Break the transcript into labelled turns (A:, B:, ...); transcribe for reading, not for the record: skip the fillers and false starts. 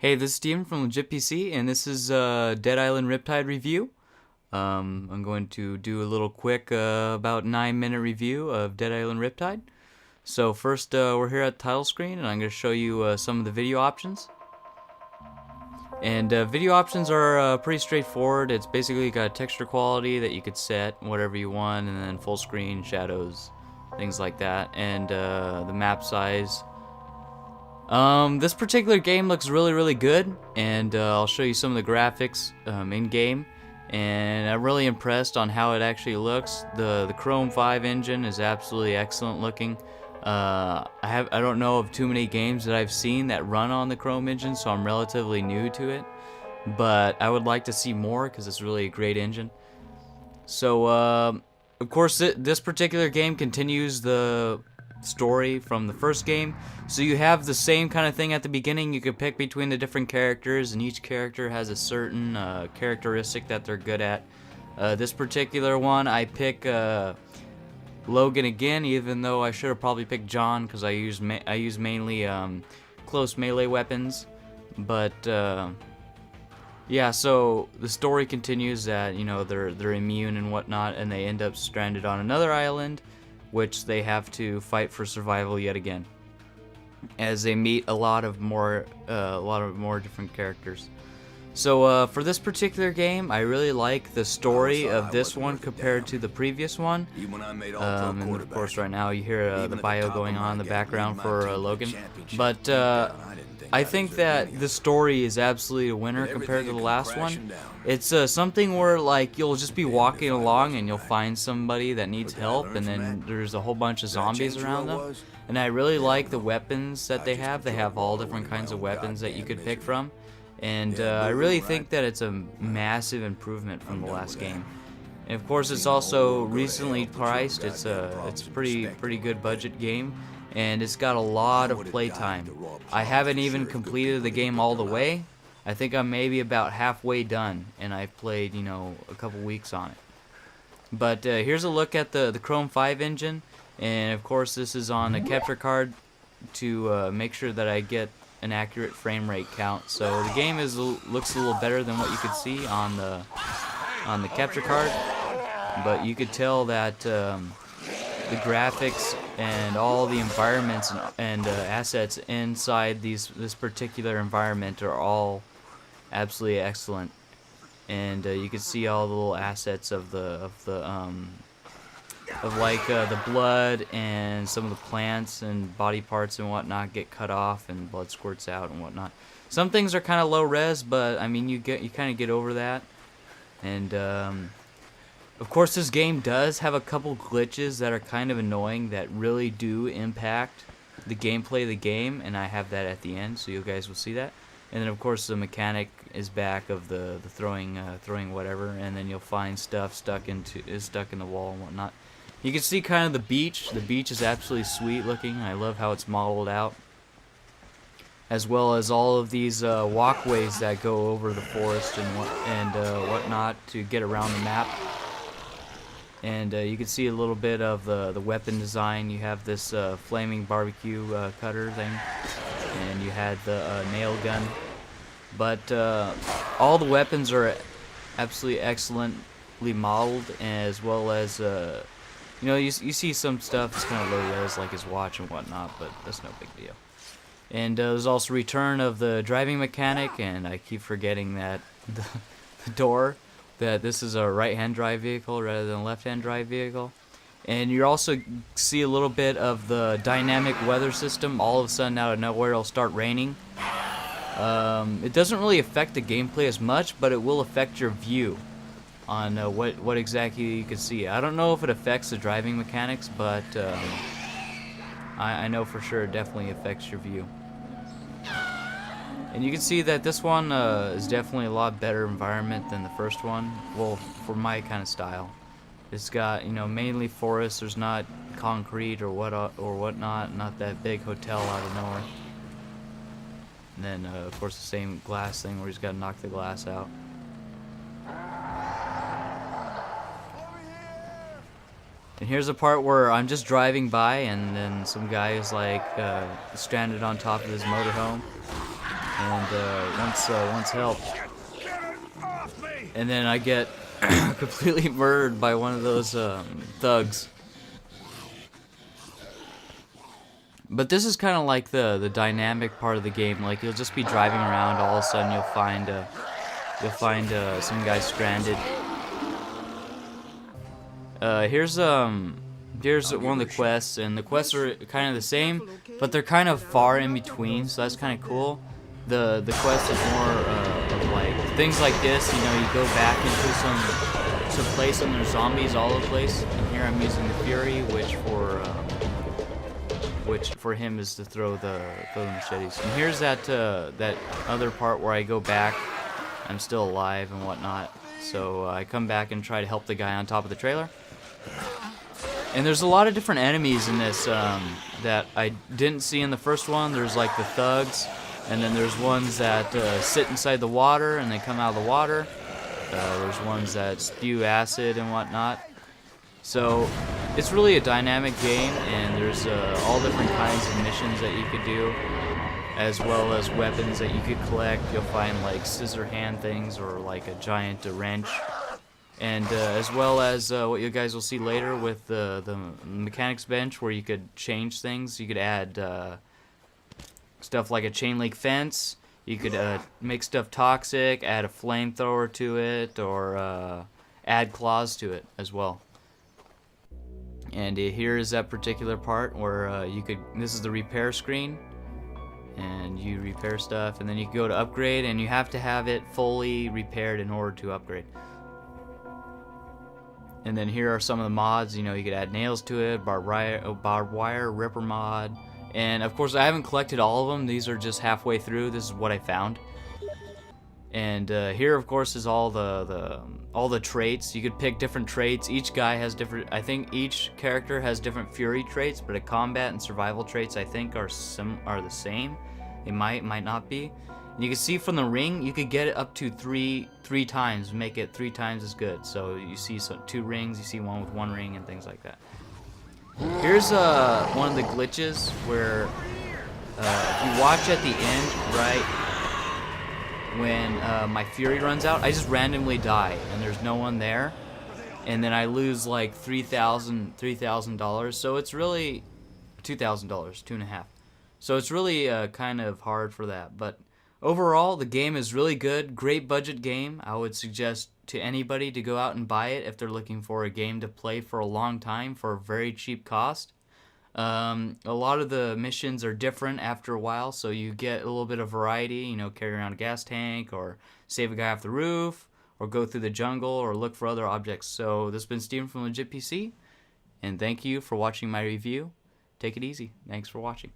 A: Hey, this is Steven from Legit PC, and this is Dead Island Riptide review. I'm going to do a little quick, about 9-minute review of Dead Island Riptide. So first, we're here at the title screen, and I'm going to show you some of the video options. And video options are pretty straightforward. It's basically got texture quality that you could set whatever you want, and then full screen, shadows, things like that, and the map size. This particular game looks really good, and I'll show you some of the graphics in game, and I'm really impressed on how it actually looks. The Chrome 5 engine is absolutely excellent looking. I don't know of too many games that I've seen that run on the Chrome engine, so I'm relatively new to it, but I would like to see more because it's really a great engine. So of course this particular game continues the story from the first game, so you have the same kind of thing at the beginning. You can pick between the different characters, and each character has a certain characteristic that they're good at. This particular one, I pick Logan again, even though I should have probably picked John because I use mainly close melee weapons. But yeah, so the story continues that they're immune and whatnot, and they end up stranded on another island, which they have to fight for survival yet again, as they meet a lot of more different characters. So for this particular game, I really like the story of this one compared to the previous one. And of course, right now you hear the bio going on in the background for Logan. But I think that the story is absolutely a winner compared to the last one. It's something where you'll just be walking along and you'll find somebody that needs help, and then there's a whole bunch of zombies around them. And I really like the weapons that they have. They have all different kinds of weapons that you could pick from. And I really think that it's a massive improvement from the last game. And of course, it's also recently priced. It's a pretty good budget game, and it's got a lot of playtime. I haven't even completed the game all the way. I think I'm maybe about halfway done, and I've played a couple weeks on it. But here's a look at the Chrome 5 engine, and of course this is on a capture card to make sure that I get an accurate frame rate count. So the game looks a little better than what you could see on the capture card, but you could tell that the graphics and all the environments and assets inside this particular environment are all absolutely excellent. And you can see all the little assets of the blood, and some of the plants and body parts and whatnot get cut off and blood squirts out and whatnot. Some things are kind of low res, but I mean you kind of get over that. And of course this game does have a couple glitches that are kind of annoying that really do impact the gameplay of the game, and I have that at the end, so you guys will see that. And then of course the mechanic is back of the throwing whatever, and then you'll find stuff stuck in the wall and whatnot. You can see kind of the beach. The beach is absolutely sweet looking. I love how it's modeled out, as well as all of these walkways that go over the forest and whatnot to get around the map. And you can see a little bit of the weapon design. You have this flaming barbecue cutter thing, and you had the nail gun. But all the weapons are absolutely excellently modeled, as well as you see some stuff that's kind of low res, like his watch and whatnot, but that's no big deal. And there's also return of the driving mechanic, and I keep forgetting that the door, that this is a right-hand drive vehicle rather than a left-hand drive vehicle. And you also see a little bit of the dynamic weather system. All of a sudden, out of nowhere, it'll start raining. It doesn't really affect the gameplay as much, but it will affect your view on what exactly you can see. I don't know if it affects the driving mechanics, but I know for sure it definitely affects your view. And you can see that this one is definitely a lot better environment than the first one. Well, for my kind of style. It's got mainly forest. There's not concrete or whatnot. Not that big hotel out of nowhere. And then of course the same glass thing where he's got to knock the glass out. And here's a part where I'm just driving by, and then some guy is stranded on top of his motorhome. and once helped, and then I get completely murdered by one of those thugs. But this is kind of like the dynamic part of the game. Like, you'll just be driving around, all of a sudden you'll find some guy stranded. Here's one of the quests, and the quests are kind of the same, but they're kind of far in between, so that's kind of cool. The quest is more of like things like this. You know, you go back into some place and there's zombies all over the place. And here I'm using the Fury, which for him is to throw the machetes. And here's that other part where I go back. I'm still alive and whatnot, so I come back and try to help the guy on top of the trailer. And there's a lot of different enemies in this that I didn't see in the first one. There's like the thugs, and then there's ones that sit inside the water and they come out of the water. There's ones that spew acid and whatnot. So it's really a dynamic game, and there's all different kinds of missions that you could do, as well as weapons that you could collect. You'll find like scissor hand things or like a giant wrench. And as well as what you guys will see later with the mechanics bench, where you could change things. You could add stuff like a chain link fence. You could make stuff toxic, add a flamethrower to it, or add claws to it as well. And here is that particular part where this is the repair screen, and you repair stuff, and then you can go to upgrade, and you have to have it fully repaired in order to upgrade. And then here are some of the mods. You know, you could add nails to it, barbed wire, ripper mod, and of course I haven't collected all of them. These are just halfway through. This is what I found. And here, of course, is all the traits. You could pick different traits. Each guy has different. I think each character has different fury traits, but the combat and survival traits I think are the same. They might not be. And you can see from the ring, you could get it up to three times, make it 3 times as good. So you see 2 rings, you see one with 1 ring, and things like that. Here's one of the glitches where if you watch at the end, right, when my fury runs out, I just randomly die, and there's no one there, and then I lose like $3,000. So it's really $2,000, 2.5. So it's really kind of hard for that. But overall, the game is really good. Great budget game. I would suggest to anybody to go out and buy it if they're looking for a game to play for a long time for a very cheap cost. A lot of the missions are different after a while, so you get a little bit of variety. You know, carry around a gas tank, or save a guy off the roof, or go through the jungle, or look for other objects. So this has been Steven from Legit PC, and thank you for watching my review. Take it easy. Thanks for watching.